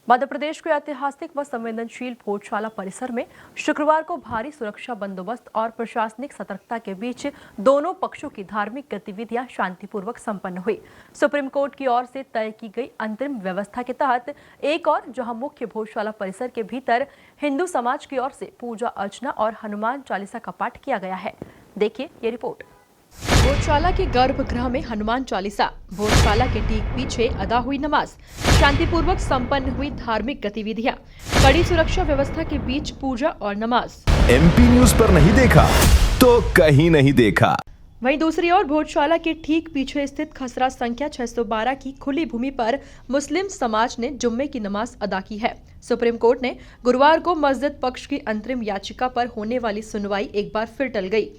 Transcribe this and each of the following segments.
मध्य प्रदेश के ऐतिहासिक व संवेदनशील भोजशाला परिसर में शुक्रवार को भारी सुरक्षा बंदोबस्त और प्रशासनिक सतर्कता के बीच दोनों पक्षों की धार्मिक गतिविधियां शांतिपूर्वक संपन्न हुई। सुप्रीम कोर्ट की ओर से तय की गई अंतरिम व्यवस्था के तहत एक और जहां मुख्य भोजशाला परिसर के भीतर हिंदू समाज की ओर से पूजा अर्चना और हनुमान चालीसा का पाठ किया गया है। देखिए ये रिपोर्ट। भोजशाला के गर्भगृह में हनुमान चालीसा, भोजशाला के ठीक पीछे अदा हुई नमाज, शांतिपूर्वक संपन्न हुई धार्मिक गतिविधियां, कड़ी सुरक्षा व्यवस्था के बीच पूजा और नमाज। MP न्यूज पर नहीं देखा तो कहीं नहीं देखा। वहीं दूसरी ओर भोजशाला के ठीक पीछे स्थित खसरा संख्या 612 की खुली भूमि पर मुस्लिम समाज ने जुम्मे की नमाज अदा की है। सुप्रीम कोर्ट ने गुरुवार को मस्जिद पक्ष की अंतरिम याचिका पर होने वाली सुनवाई एक बार फिर टल गई।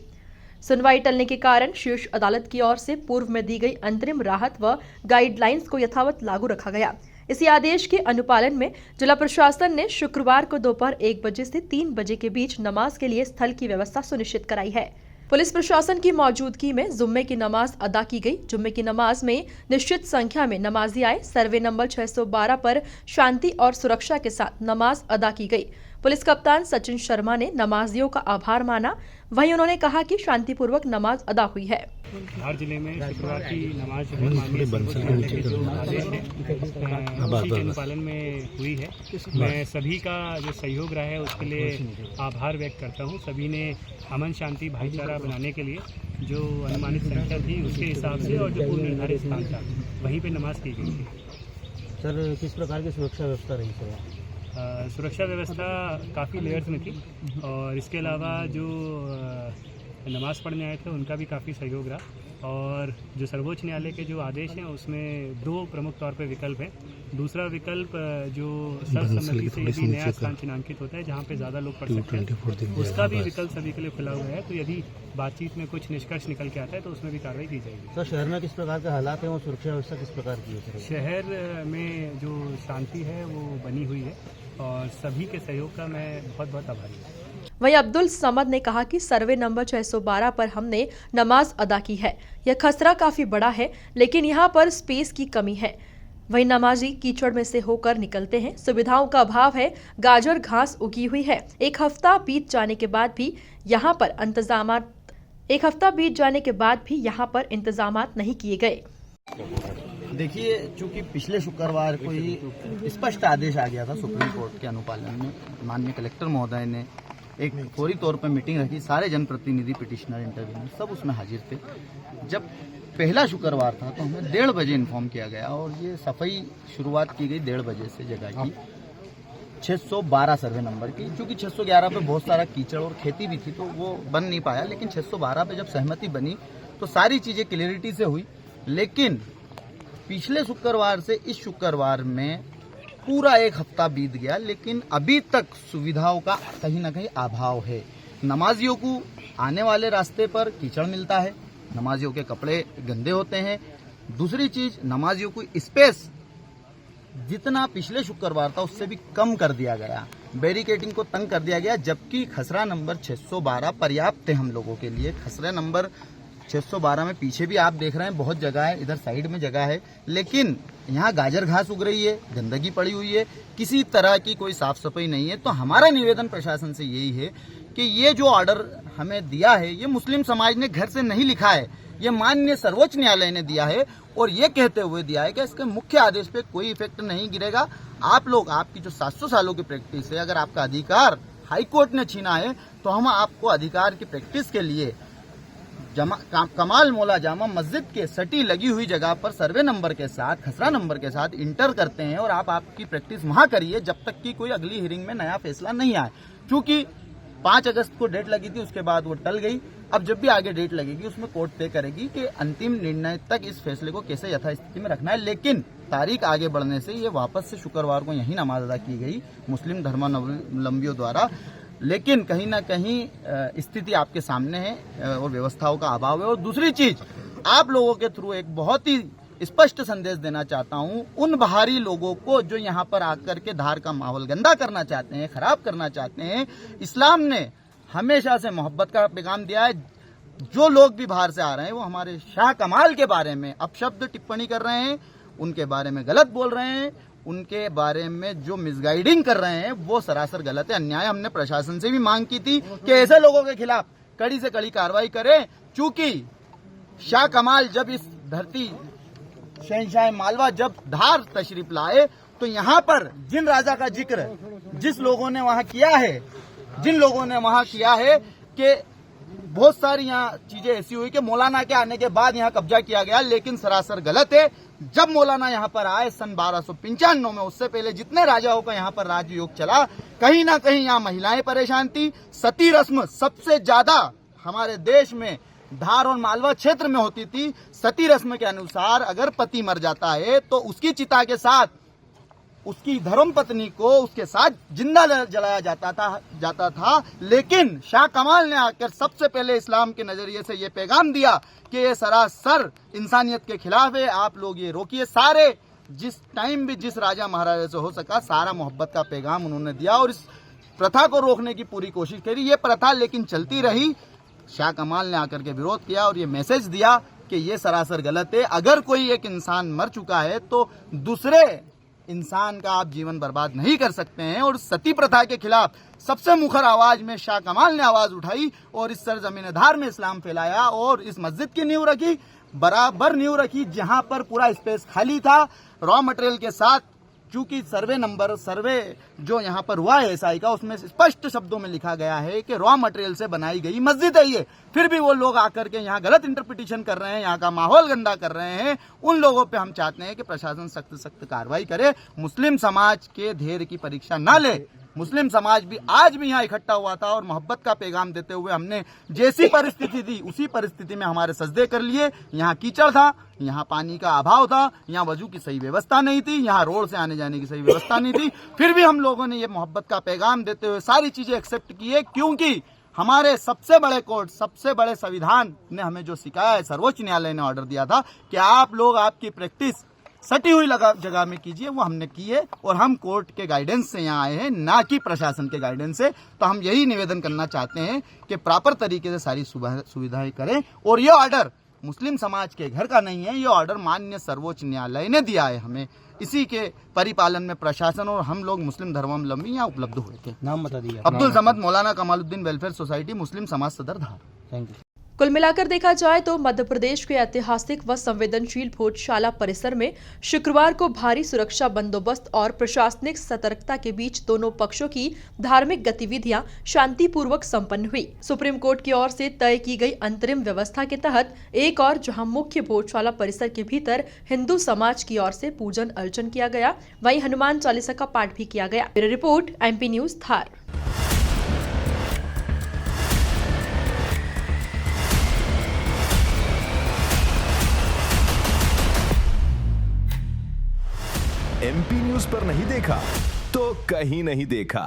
सुनवाई टलने के कारण शीर्ष अदालत की ओर से पूर्व में दी गई अंतरिम राहत व गाइडलाइंस को यथावत लागू रखा गया। इसी आदेश के अनुपालन में जिला प्रशासन ने शुक्रवार को दोपहर 1 बजे से 3 बजे के बीच नमाज के लिए स्थल की व्यवस्था सुनिश्चित कराई है। पुलिस प्रशासन की मौजूदगी में जुम्मे की नमाज अदा की गई। जुम्मे की नमाज में निश्चित संख्या में नमाजी आए। सर्वे नंबर 612 पर शांति और सुरक्षा के साथ नमाज अदा की गई। पुलिस कप्तान सचिन शर्मा ने नमाजियों का आभार माना। वहीं उन्होंने कहा कि शांतिपूर्वक नमाज अदा हुई है। धार जिले में शुक्रवार की नमाज जो है माननीय सर्वोच्च न्यायालय के जो आदेश है उसी के अनुपालन में हुई है। मैं सभी का जो सहयोग रहा है उसके लिए आभार व्यक्त करता हूँ। सभी ने अमन शांति भाईचारा बनाने के लिए जो अनुमानित संख्या थी उसके हिसाब से और जो पूर्व निर्धारित स्थान था वहीं पे नमाज की गई थी। सर, किस प्रकार की सुरक्षा व्यवस्था रही सर? सुरक्षा व्यवस्था काफ़ी लेयर्स में थी और इसके अलावा जो नमाज पढ़ने आए थे उनका भी काफ़ी सहयोग रहा। और जो सर्वोच्च न्यायालय के जो आदेश हैं उसमें 2 प्रमुख तौर पर विकल्प हैं। दूसरा विकल्प जो सर्वसम्मति से यदि नया स्थान चिन्हांकित होता है जहाँ पे ज़्यादा लोग पढ़ सकते हैं उसका भी विकल्प सभी के लिए खुला हुआ है। तो यदि बातचीत में कुछ निष्कर्ष निकल के आता है तो उसमें भी कार्रवाई की जाएगी। सर, शहर में किस प्रकार के हालात हैं और सुरक्षा व्यवस्था किस प्रकार की है? शहर में जो शांति है वो बनी हुई है और सभी के सहयोग का मैं बहुत बहुत आभारी हूँ। वहीं अब्दुल समद ने कहा कि सर्वे नंबर 612 पर हमने नमाज अदा की है। यह खसरा काफी बड़ा है लेकिन यहाँ पर स्पेस की कमी है। वहीं नमाजी कीचड़ में से होकर निकलते हैं। सुविधाओं का अभाव है। गाजर घास उगी हुई है। एक हफ्ता बीत जाने के बाद भी यहाँ पर इंतजामात नहीं किए गए। देखिए, चूंकि पिछले शुक्रवार को ही स्पष्ट आदेश आ गया था सुप्रीम कोर्ट के अनुपालन में, माननीय कलेक्टर महोदय ने एक फौरी तौर पर मीटिंग रखी। सारे जनप्रतिनिधि, पिटिशनर, इंटरव्यूनर सब उसमें हाजिर थे। जब पहला शुक्रवार था तो हमें 1:30 बजे इन्फॉर्म किया गया और ये सफाई शुरुआत की गई 1:30 बजे से जगह की 612 सर्वे नंबर की। चूंकि 611 पे बहुत सारा कीचड़ और खेती भी थी तो वो बन नहीं पाया, लेकिन 612 पे जब सहमति बनी तो सारी चीजें क्लियरिटी से हुई। लेकिन पिछले शुक्रवार से इस शुक्रवार में पूरा 1 हफ्ता बीत गया लेकिन अभी तक सुविधाओं का कहीं ना कहीं अभाव है। नमाजियों को आने वाले रास्ते पर कीचड़ मिलता है, नमाजियों के कपड़े गंदे होते हैं। दूसरी चीज, नमाजियों को स्पेस जितना पिछले शुक्रवार था उससे भी कम कर दिया गया, बैरिकेडिंग को तंग कर दिया गया। जबकि खसरा नंबर 612 पर्याप्त है हम लोगों के लिए। खसरा नंबर 612 में पीछे भी आप देख रहे हैं बहुत जगह है, इधर साइड में जगह है, लेकिन यहाँ गाजर घास उग रही है, गंदगी पड़ी हुई है, किसी तरह की कोई साफ सफाई नहीं है। तो हमारा निवेदन प्रशासन से यही है कि ये जो ऑर्डर हमें दिया है ये मुस्लिम समाज ने घर से नहीं लिखा है, ये माननीय सर्वोच्च न्यायालय ने दिया है और ये कहते हुए दिया है कि इसके मुख्य आदेश पे कोई इफेक्ट नहीं गिरेगा। आप लोग, आपकी जो 700 सालों की प्रैक्टिस है, अगर आपका अधिकार हाईकोर्ट ने छीना है तो हम आपको अधिकार की प्रैक्टिस के लिए कमाल मौला जामा मस्जिद के सटी लगी हुई जगह पर सर्वे नंबर के साथ, खसरा नंबर के साथ इंटर करते हैं और आप आपकी प्रैक्टिस वहां करिए जब तक कि कोई अगली हियरिंग में नया फैसला नहीं आए। क्योंकि 5 अगस्त को डेट लगी थी, उसके बाद वो टल गई। अब जब भी आगे डेट लगेगी उसमें कोर्ट तय करेगी कि अंतिम निर्णय तक इस फैसले को कैसे यथास्थिति में रखना है। लेकिन तारीख आगे बढ़ने से ये वापस से शुक्रवार को यही नमाज अदा की गई मुस्लिम धर्मावलंबियों द्वारा। लेकिन कहीं ना कहीं स्थिति आपके सामने है और व्यवस्थाओं का अभाव है। और दूसरी चीज, आप लोगों के थ्रू एक बहुत ही स्पष्ट संदेश देना चाहता हूं उन बाहरी लोगों को जो यहां पर आकर के धार का माहौल गंदा करना चाहते हैं, खराब करना चाहते हैं। इस्लाम ने हमेशा से मोहब्बत का पैगाम दिया है। जो लोग भी बाहर से आ रहे हैं वो हमारे शाह कमाल के बारे में अपशब्द टिप्पणी कर रहे हैं, उनके बारे में गलत बोल रहे हैं, उनके बारे में जो मिसगाइडिंग कर रहे हैं वो सरासर गलत है, अन्याय। हमने प्रशासन से भी मांग की थी कि ऐसे लोगों के खिलाफ कड़ी से कड़ी कार्रवाई करें, चूंकि शाह कमाल जब इस धरती शहंशाह मालवा जब धार तशरीफ लाए तो यहाँ पर जिन राजा का जिक्र जिस लोगों ने वहां किया है, जिन लोगों ने वहां किया है कि बहुत सारी यहाँ चीजें ऐसी हुई कि मौलाना के आने के बाद यहाँ कब्जा किया गया, लेकिन सरासर गलत है। जब मौलाना यहाँ पर आए सन 1295 में, उससे पहले जितने राजाओं का यहाँ पर राजयोग चला, कहीं ना कहीं यहाँ महिलाएं परेशान थी। सती रस्म सबसे ज्यादा हमारे देश में धार और मालवा क्षेत्र में होती थी। सती रस्म के अनुसार अगर पति मर जाता है तो उसकी चिता के साथ उसकी धर्म पत्नी को उसके साथ जिंदा जलाया जाता था। लेकिन शाह कमाल ने आकर सबसे पहले इस्लाम के नजरिए से ये पैगाम दिया कि ये सरासर इंसानियत के खिलाफ है, आप लोग ये रोकिए। सारे जिस टाइम भी जिस राजा महाराजा से हो सका सारा मोहब्बत का पैगाम उन्होंने दिया और इस प्रथा को रोकने की पूरी कोशिश करी। ये प्रथा लेकिन चलती रही। शाह कमाल ने आकर के विरोध किया और ये मैसेज दिया कि ये सरासर गलत है। अगर कोई एक इंसान मर चुका है तो दूसरे इंसान का आप जीवन बर्बाद नहीं कर सकते हैं। और सती प्रथा के खिलाफ सबसे मुखर आवाज में शाह कमाल ने आवाज उठाई और इस सरजमीन धार में इस्लाम फैलाया और इस मस्जिद की नींव रखी, बराबर नींव रखी जहां पर पूरा स्पेस खाली था रॉ मटेरियल के साथ। चूंकि सर्वे जो यहाँ पर हुआ है एसआई का, उसमें स्पष्ट शब्दों में लिखा गया है कि रॉ मटेरियल से बनाई गई मस्जिद है ये। फिर भी वो लोग आकर के यहाँ गलत इंटरप्रिटेशन कर रहे हैं, यहाँ का माहौल गंदा कर रहे हैं। उन लोगों पे हम चाहते हैं कि प्रशासन सख्त कार्रवाई करे, मुस्लिम समाज के धैर्य की परीक्षा ना ले। मुस्लिम समाज भी आज भी यहाँ इकट्ठा हुआ था और मोहब्बत का पैगाम देते हुए हमने जैसी परिस्थिति थी उसी परिस्थिति में हमारे सजदे कर लिए। यहाँ कीचड़ था, यहाँ पानी का अभाव था, यहाँ वजू की सही व्यवस्था नहीं थी, यहाँ रोड से आने जाने की सही व्यवस्था नहीं थी। फिर भी हम लोगों ने ये मोहब्बत का पैगाम देते हुए सारी चीजें एक्सेप्ट की है, क्योंकि हमारे सबसे बड़े कोर्ट, सबसे बड़े संविधान ने हमें जो सिखाया है, सर्वोच्च न्यायालय ने ऑर्डर दिया था कि आप लोग आपकी प्रैक्टिस सटी हुई जगह में कीजिए, वो हमने की है। और हम कोर्ट के गाइडेंस से यहाँ आए हैं, ना कि प्रशासन के गाइडेंस से। तो हम यही निवेदन करना चाहते हैं कि प्रॉपर तरीके से सारी सुविधाएं करें। और ये ऑर्डर मुस्लिम समाज के घर का नहीं है, ये ऑर्डर माननीय सर्वोच्च न्यायालय ने दिया है हमें। इसी के परिपालन में प्रशासन और हम लोग मुस्लिम धर्मावलंबी यहाँ उपलब्ध हुए थे। नाम बता दीजिए। अब्दुल समद, मौलाना कमालुद्दीन वेलफेयर सोसाइटी, मुस्लिम समाज सदर धार। Thank you. कुल मिलाकर देखा जाए तो मध्य प्रदेश के ऐतिहासिक व संवेदनशील भोजशाला परिसर में शुक्रवार को भारी सुरक्षा बंदोबस्त और प्रशासनिक सतर्कता के बीच दोनों पक्षों की धार्मिक गतिविधियां शांतिपूर्वक संपन्न हुई। सुप्रीम कोर्ट की ओर से तय की गई अंतरिम व्यवस्था के तहत एक और जहां मुख्य भोजशाला परिसर के भीतर हिंदू समाज की ओर से पूजन अर्चन किया गया, वहीं हनुमान चालीसा का पाठ भी किया गया। ब्यूरो रिपोर्ट, MP न्यूज, धार। MP न्यूज पर नहीं देखा तो कहीं नहीं देखा।